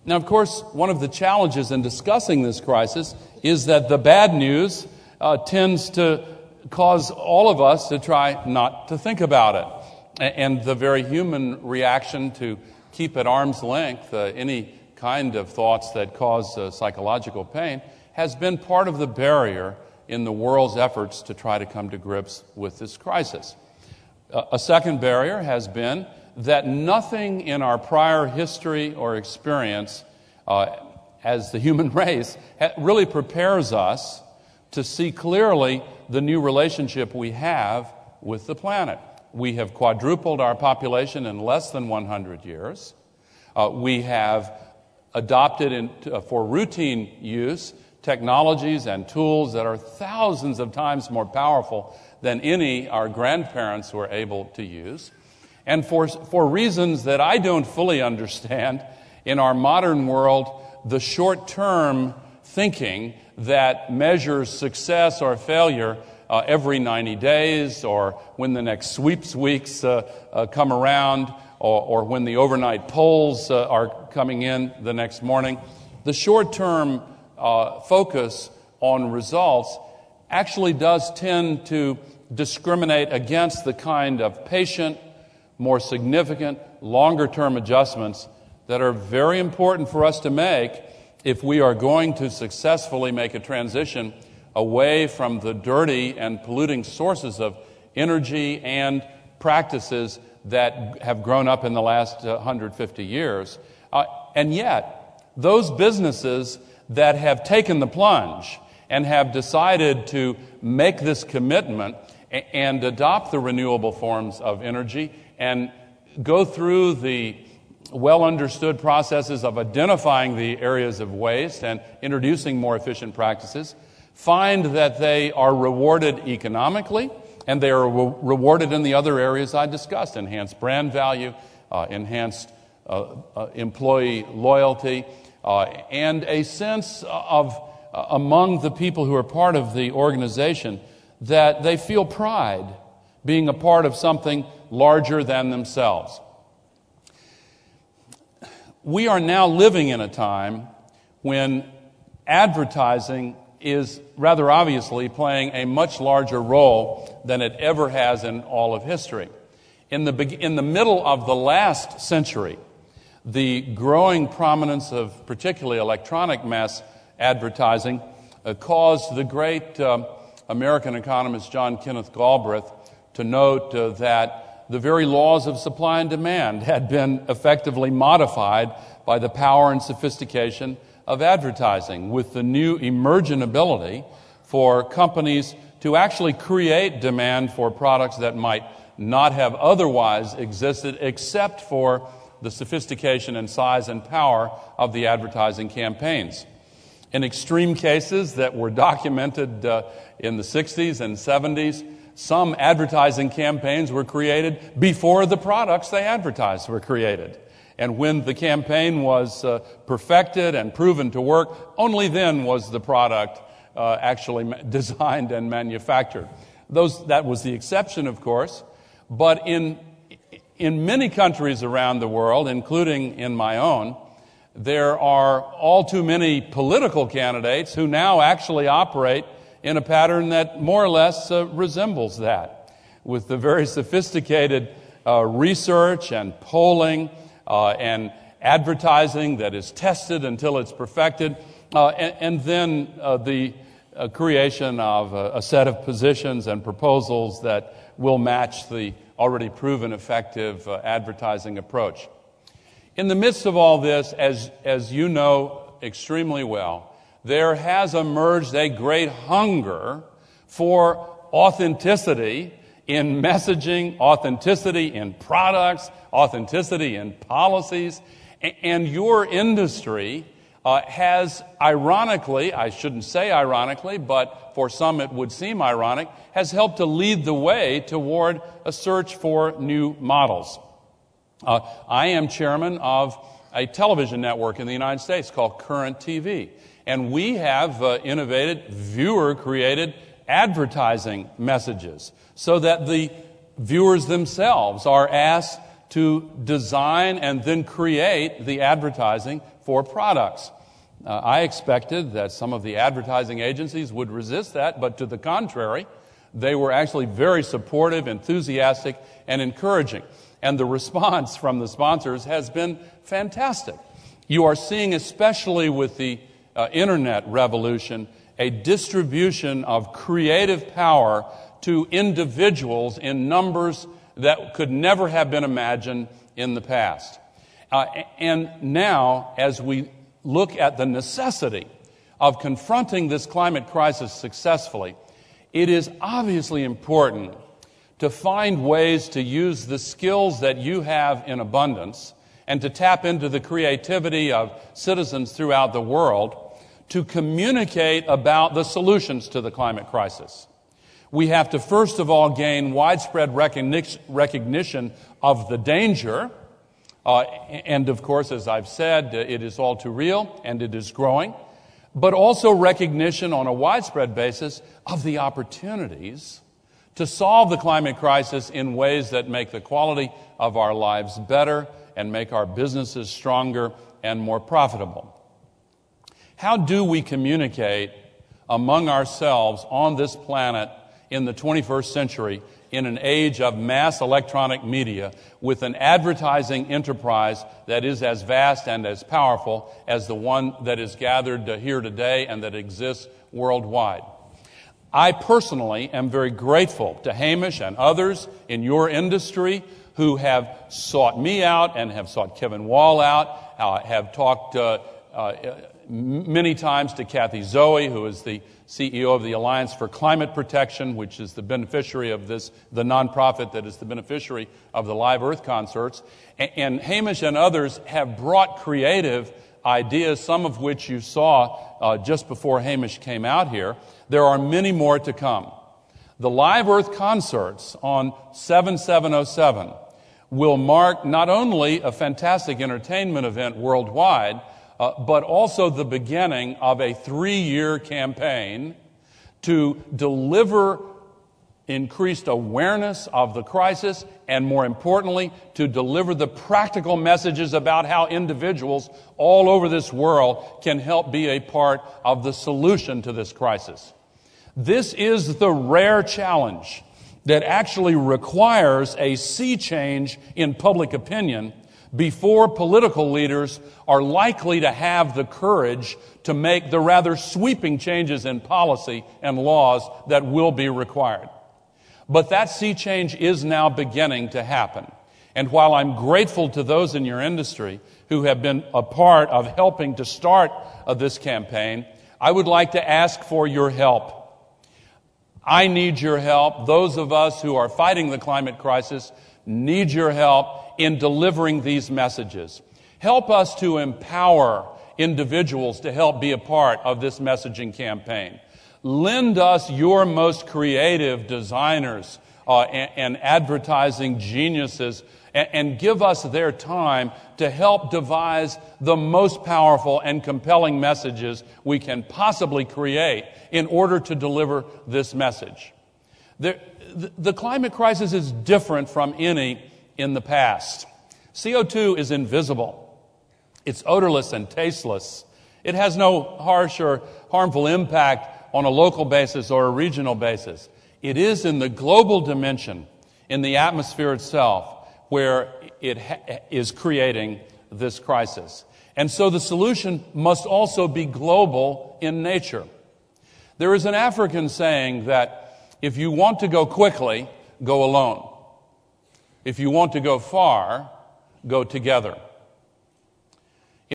Now, of course, one of the challenges in discussing this crisis is that the bad news tends to cause all of us to try not to think about it. And the very human reaction to keep at arm's length any kind of thoughts that cause psychological pain has been part of the barrier in the world's efforts to try to come to grips with this crisis. A second barrier has been that nothing in our prior history or experience as the human race really prepares us to see clearly the new relationship we have with the planet. We have quadrupled our population in less than 100 years. We have adopted for routine use technologies and tools that are thousands of times more powerful than any our grandparents were able to use. And for reasons that I don't fully understand, in our modern world, the short-term thinking that measures success or failure every 90 days, or when the next sweeps weeks come around, or when the overnight polls are coming in the next morning, the short-term focus on results actually does tend to discriminate against the kind of patient, more significant, longer-term adjustments that are very important for us to make if we are going to successfully make a transition away from the dirty and polluting sources of energy and practices that have grown up in the last 150 years. And yet, those businesses that have taken the plunge and have decided to make this commitment and adopt the renewable forms of energy and go through the well-understood processes of identifying the areas of waste and introducing more efficient practices, find that they are rewarded economically, and they are rewarded in the other areas I discussed: enhanced brand value, enhanced employee loyalty, and a sense of, among the people who are part of the organization, that they feel pride being a part of something larger than themselves. We are now living in a time when advertising is rather obviously playing a much larger role than it ever has in all of history. In the middle of the last century, the growing prominence of particularly electronic mass advertising caused the great American economist John Kenneth Galbraith to note that the very laws of supply and demand had been effectively modified by the power and sophistication of advertising, with the new emergent ability for companies to actually create demand for products that might not have otherwise existed except for the sophistication and size and power of the advertising campaigns. In extreme cases that were documented in the 60s and 70s, some advertising campaigns were created before the products they advertised were created. And when the campaign was perfected and proven to work, only then was the product actually designed and manufactured. That was the exception, of course. But in many countries around the world, including in my own, there are all too many political candidates who now actually operate in a pattern that more or less resembles that, with the very sophisticated research and polling and advertising that is tested until it's perfected, and then the creation of a set of positions and proposals that will match the already proven effective advertising approach. In the midst of all this, as you know extremely well, there has emerged a great hunger for authenticity in messaging, authenticity in products, authenticity in policies. And your industry has ironically, I shouldn't say ironically, but for some it would seem ironic, has helped to lead the way toward a search for new models. I am chairman of a television network in the United States called Current TV. And we have innovated viewer-created advertising messages so that the viewers themselves are asked to design and then create the advertising for products. I expected that some of the advertising agencies would resist that, but to the contrary, they were actually very supportive, enthusiastic, and encouraging. And the response from the sponsors has been fantastic. You are seeing, especially with the internet revolution, a distribution of creative power to individuals in numbers that could never have been imagined in the past. And now, as we look at the necessity of confronting this climate crisis successfully, it is obviously important to find ways to use the skills that you have in abundance and to tap into the creativity of citizens throughout the world to communicate about the solutions to the climate crisis. We have to, first of all, gain widespread recognition of the danger. And of course, as I've said, it is all too real and it is growing. But also recognition on a widespread basis of the opportunities to solve the climate crisis in ways that make the quality of our lives better and make our businesses stronger and more profitable. How do we communicate among ourselves on this planet in the 21st century in an age of mass electronic media with an advertising enterprise that is as vast and as powerful as the one that is gathered here today and that exists worldwide? I personally am very grateful to Hamish and others in your industry who have sought me out and have sought Kevin Wall out, have talked many times to Kathy Zoe, who is the CEO of the Alliance for Climate Protection, which is the beneficiary of this, the nonprofit that is the beneficiary of the Live Earth Concerts. And Hamish and others have brought creative ideas, some of which you saw just before Hamish came out here. There are many more to come. The Live Earth Concerts on 7707 will mark not only a fantastic entertainment event worldwide, but also the beginning of a 3-year campaign to deliver increased awareness of the crisis and, more importantly, to deliver the practical messages about how individuals all over this world can help be a part of the solution to this crisis. This is the rare challenge that actually requires a sea change in public opinion before political leaders are likely to have the courage to make the rather sweeping changes in policy and laws that will be required. But that sea change is now beginning to happen. And while I'm grateful to those in your industry who have been a part of helping to start this campaign, I would like to ask for your help. I need your help. Those of us who are fighting the climate crisis need your help in delivering these messages. Help us to empower individuals to help be a part of this messaging campaign. Lend us your most creative designers and advertising geniuses and give us their time to help devise the most powerful and compelling messages we can possibly create in order to deliver this message. The climate crisis is different from any in the past. CO2 is invisible. It's odorless and tasteless. It has no harsh or harmful impact on a local basis or a regional basis. It is in the global dimension, in the atmosphere itself, where it is creating this crisis. And so the solution must also be global in nature. There is an African saying that if you want to go quickly, go alone. If you want to go far, go together.